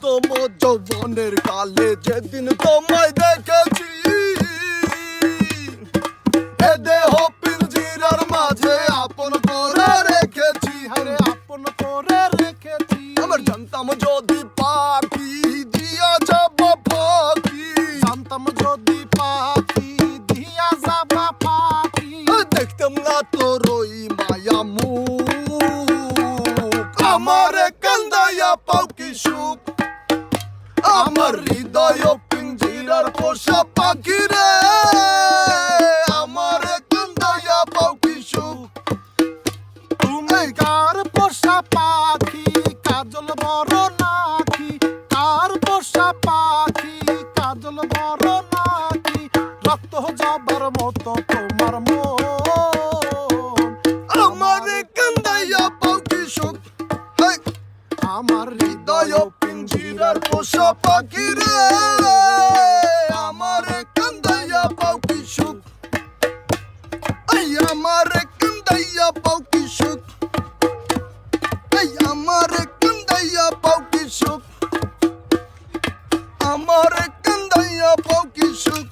ব্যস্ততম যৌবনের কালে যেদিন তোমায় দেখেছি, এ দেহ পিঞ্জিরার মাঝে আপন করে রেখেছি। আরে আপন করে রেখেছি। আমার জানতাম যদি পাখি দিয়া যাবা পাখি, জানতাম যদি পাখি দিয়া যাবা পাখি, দেখতাম না তোর ওই মায়া মুখ। আমার কান্দাইয়া পাও কি সুখ, আমার হৃদয় পিঞ্জিরার পোষা পাখি রে, আমার কান্দাইয়া পাও কি সুখ। তুমি কার পোষা পাখি কাজল বড় নাকি, কার পোষা পাখি কাজল বড় নাকি, রক্ত জবার মতো তোমার মন, আমার কান্দাইয়া পাও কি সুখ, আমার হৃদয় পিঞ্জিরার পোষা পাখি রে, আমার কান্দাইয়া পাও কি সুখ, আমার কান্দাইয়া পাও কি সুখ, আমার কান্দাইয়া পাও কি সুখ, আমার কান্দাইয়া পাও কি সুখ।